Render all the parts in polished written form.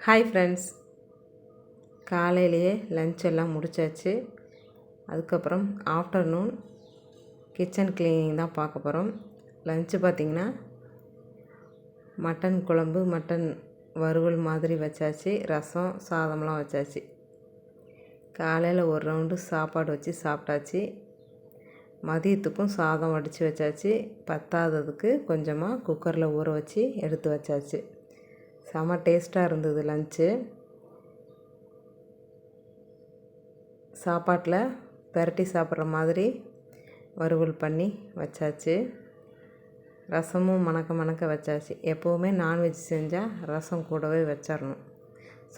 Hi friends, காலையிலேயே lunch எல்லாம் முடிச்சாச்சு. அதுக்கப்புறம் ஆஃப்டர்நூன் கிச்சன் க்ளீனிங் தான் பார்க்க போகிறோம். லன்ச்சு பார்த்திங்கன்னா மட்டன் குழம்பு, மட்டன் வறுவல் மாதிரி வச்சாச்சு. ரசம், சாதம்லாம் வச்சாச்சு. காலையில் ஒரு ரவுண்டு சாப்பாடு வச்சு சாப்பிட்டாச்சு. மதியத்துக்கும் சாதம் வடித்து வச்சாச்சு. பத்தாததுக்கு கொஞ்சமாக குக்கரில் ஊற வச்சு எடுத்து வச்சாச்சு. செம டேஸ்ட்டாக இருந்தது லன்ச்சு. சாப்பாட்டில் பெரட்டி சாப்பிட்ற மாதிரி வறுவல் பண்ணி வச்சாச்சு. ரசமும் மணக்க வச்சாச்சு. எப்போவுமே நான்வெஜ் செஞ்சால் ரசம் கூடவே வச்சிடணும்,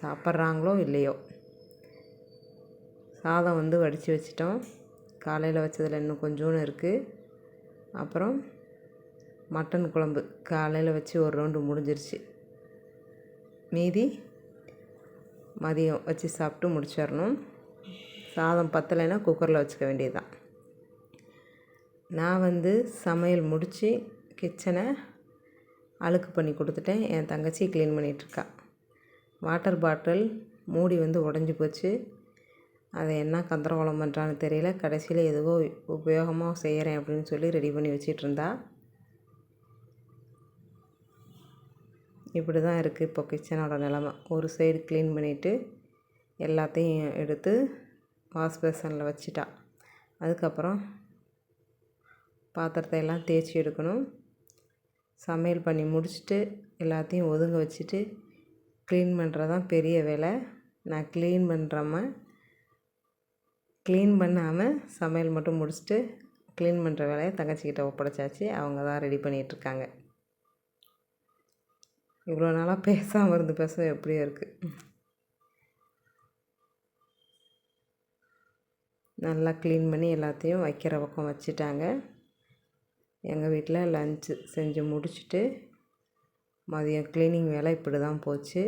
சாப்பிட்றாங்களோ இல்லையோ. சாதம் வடித்து வச்சிட்டோம். காலையில் வச்சதில் இன்னும் கொஞ்சோன்னு இருக்குது. அப்புறம் மட்டன் குழம்பு காலையில் வச்சு ஒரு ரவுண்டு முடிஞ்சிருச்சு. மீதி மதியம் வச்சு சாப்பிட்டு முடிச்சிடணும். சாதம் பத்தலைன்னா குக்கரில் வச்சுக்க வேண்டியது தான். நான் சமையல் முடித்து கிச்சனை அழுக்கு பண்ணி கொடுத்துட்டேன். என் தங்கச்சி க்ளீன் பண்ணிகிட்ருக்கா. வாட்டர் பாட்டில் மூடி உடஞ்சி போச்சு. அதை என்ன கந்தரகோலம் பண்ணுறான்னு தெரியல. கடைசியில் எதுவோ உபயோகமாக செய்கிறேன் அப்படின்னு சொல்லி ரெடி பண்ணி வச்சிட்ருந்தா. இப்படி தான் இருக்குது இப்போ கிச்சனோட நிலமை. ஒரு சைடு க்ளீன் பண்ணிவிட்டு எல்லாத்தையும் எடுத்து வாஷ் பேசனில் வச்சிட்டா. அதுக்கப்புறம் பாத்திரத்தை எல்லாம் தேய்ச்சி எடுக்கணும். சமையல் பண்ணி முடிச்சுட்டு எல்லாத்தையும் ஒதுங்க வச்சுட்டு க்ளீன் பண்ணுறது தான் பெரிய வேலை. நான் க்ளீன் பண்ணாமல் சமையல் மட்டும் முடிச்சுட்டு க்ளீன் பண்ணுற வேலையை தங்கச்சிக்கிட்ட ஒப்படைச்சாச்சு. அவங்க தான் ரெடி பண்ணிகிட்ருக்காங்க. இவ்வளோ நாளாக பேசாமல் இருந்து பேச எப்படியோ இருக்குது. நல்லா க்ளீன் பண்ணி எல்லாத்தையும் வைக்கிற பக்கம் வச்சுட்டாங்க. எங்கள் வீட்டில் லன்ச்சு செஞ்சு முடிச்சுட்டு மதியம் க்ளீனிங் வேலை இப்படி தான் போச்சு.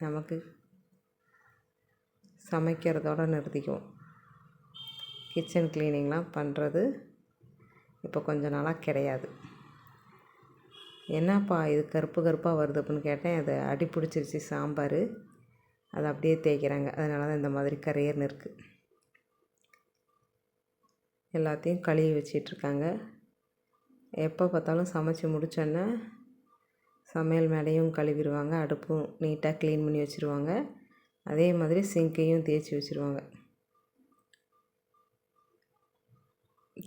நமக்கு சமைக்கிறதோடு நிறுத்திக்குவோம். கிச்சன் க்ளீனிங்லாம் பண்ணுறது இப்போ கொஞ்ச நாளாக கிடையாது. என்னப்பா இது கருப்பாக வருது அப்படின்னு கேட்டேன். அது அடி பிடிச்சிருச்சு சாம்பார். அதை அப்படியே தேய்க்கிறாங்க. அதனால தான் இந்த மாதிரி கரையர்னு இருக்குது. எல்லாத்தையும் கழுவி வச்சிட்ருக்காங்க. எப்போ பார்த்தாலும் சமைச்சி முடித்தோன்னே சமையல் மேடையும் கழுவிடுவாங்க. அடுப்பும் நீட்டாக க்ளீன் பண்ணி வச்சுருவாங்க. அதே மாதிரி சிங்கையும் தேய்ச்சி வச்சுருவாங்க.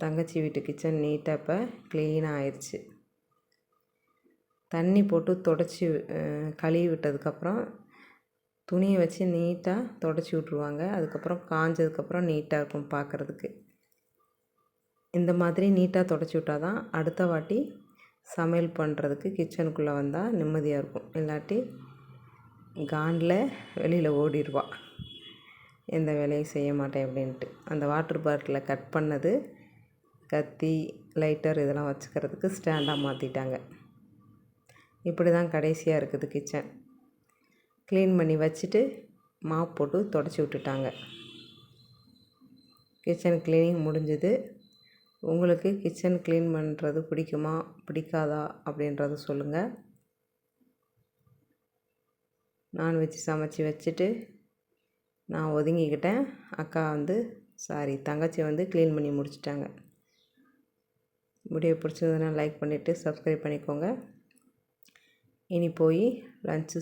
தங்கச்சி வீட்டு கிச்சன் நீட்டாக இப்போ க்ளீனாக ஆயிடுச்சு. தண்ணி போட்டு தொடச்சி கழுவி விட்டதுக்கப்புறம் துணியை வச்சு நீட்டாக தொடச்சி விட்ருவாங்க. அதுக்கப்புறம் காஞ்சதுக்கப்புறம் நீட்டாக இருக்கும் பார்க்குறதுக்கு. இந்த மாதிரி நீட்டாக தொடச்சி விட்டால் தான் அடுத்த வாட்டி சமையல் பண்ணுறதுக்கு கிச்சனுக்குள்ளே வந்தால் நிம்மதியாக இருக்கும். இல்லாட்டி காண்டில் வெளியில் ஓடிடுவா, எந்த வேலையும் செய்ய மாட்டேன் அப்படின்ட்டு. அந்த வாட்டர் பாட்டிலை கட் பண்ணது கத்தி, லைட்டர் இதெல்லாம் வச்சுக்கிறதுக்கு ஸ்டாண்டாக மாற்றிட்டாங்க. இப்படி தான் கடைசியாக இருக்குது கிச்சன். க்ளீன் பண்ணி வச்சுட்டு மாப் போட்டு தொடச்சி விட்டுட்டாங்க. கிச்சன் க்ளீனிங் முடிஞ்சது. உங்களுக்கு கிச்சன் க்ளீன் பண்ணுறது பிடிக்குமா பிடிக்காதா அப்படின்றத சொல்லுங்கள். நான்வெஜ் சமைச்சி வச்சுட்டு நான் ஒதுங்கிக்கிட்டேன். அக்கா தங்கச்சி க்ளீன் பண்ணி முடிச்சிட்டாங்க. வீடியோ பிடிச்சதுன்னா லைக் பண்ணிவிட்டு சப்ஸ்கிரைப் பண்ணிக்கோங்க. இனி போய் லன்ச்சு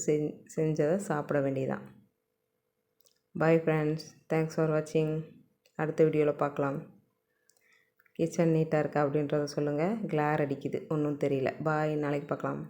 செஞ்சதை சாப்பிட வேண்டியதான். பாய் ஃப்ரெண்ட்ஸ், தேங்க்ஸ் ஃபார் வாட்சிங். அடுத்த வீடியோவில் பார்க்கலாம். கிச்சன் நீட்டாக இருக்கா அப்படின்றத சொல்லுங்கள். கிளார் அடிக்குது, ஒன்றும் தெரியல. பாய், நாளைக்கு பார்க்கலாம்.